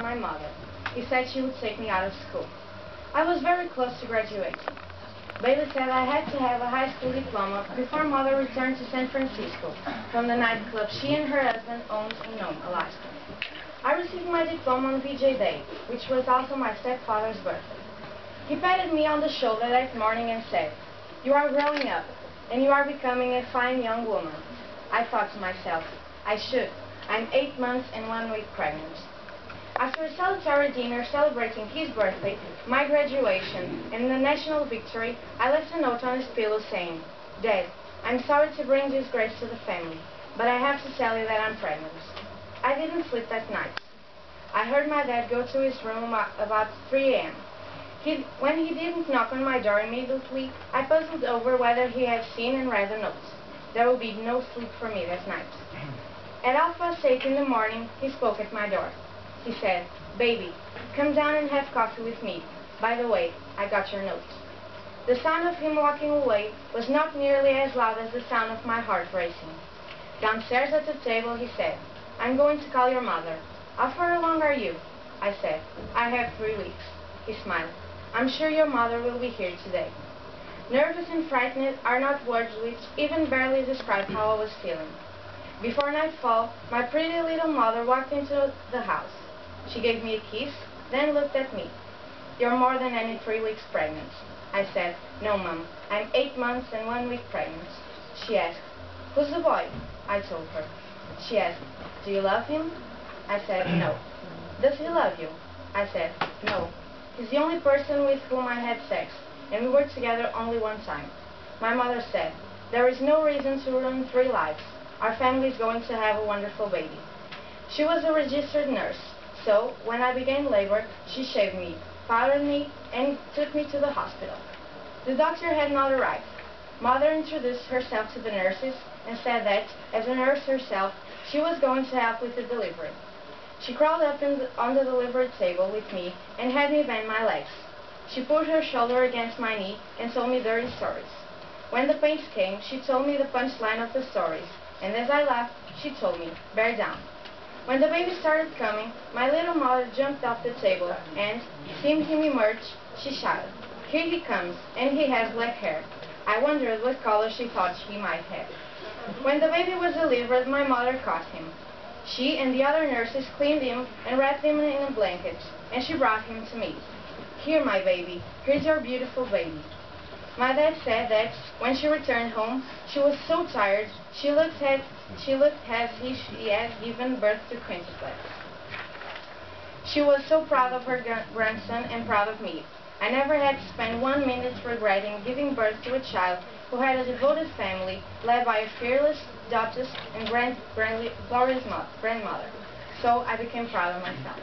my mother. He said she would take me out of school. I was very close to graduating. Bailey said I had to have a high school diploma before Mother returned to San Francisco from the nightclub she and her husband owned in Nome, Alaska. I received my diploma on VJ Day, which was also my stepfather's birthday. He patted me on the shoulder that morning and said, "You are growing up, and you are becoming a fine young woman." I thought to myself, I should. I'm 8 months and 1 week pregnant. After a solitary dinner celebrating his birthday, my graduation, and the national victory, I left a note on his pillow saying, "Dad, I'm sorry to bring disgrace to the family, but I have to tell you that I'm pregnant." I didn't sleep that night. I heard my dad go to his room about 3 a.m. When he didn't knock on my door immediately, I puzzled over whether he had seen and read the note. There would be no sleep for me that night. At 8:30 in the morning, he spoke at my door. He said, "Baby, come down and have coffee with me. By the way, I got your note." The sound of him walking away was not nearly as loud as the sound of my heart racing. Downstairs at the table, he said, "I'm going to call your mother." "How far along are you?" I said, "I have 3 weeks." He smiled. "I'm sure your mother will be here today." Nervous and frightened are not words which even barely describe how I was feeling. Before nightfall, my pretty little mother walked into the house. She gave me a kiss, then looked at me. "You're more than any 3 weeks pregnant." I said, "No, Mum, I'm 8 months and 1 week pregnant." She asked, "Who's the boy?" I told her. She asked, "Do you love him?" I said, "No." "Does he love you?" I said, "No. He's the only person with whom I had sex, and we were together only 1 time." My mother said, "There is no reason to ruin 3 lives. Our family is going to have a wonderful baby." She was a registered nurse, so when I began labor, she shaved me, powdered me, and took me to the hospital. The doctor had not arrived. Mother introduced herself to the nurses and said that, as a nurse herself, she was going to help with the delivery. She crawled up on the delivery table with me and had me bend my legs. She put her shoulder against my knee and told me dirty stories. When the pains came, she told me the punchline of the stories, and as I laughed, she told me, "Bear down." When the baby started coming, my little mother jumped off the table and, seeing him emerge, she shouted, "Here he comes, and he has black hair." I wondered what color she thought he might have. When the baby was delivered, my mother caught him. She and the other nurses cleaned him and wrapped him in a blanket, and she brought him to me. "Here, my baby, here's your beautiful baby." My dad said that when she returned home, she was so tired, she looked as if she had given birth to quintuplets. She was so proud of her grandson and proud of me. I never had to spend 1 minute regretting giving birth to a child who had a devoted family led by a fearless, duchess, and glorious grandmother. So I became proud of myself.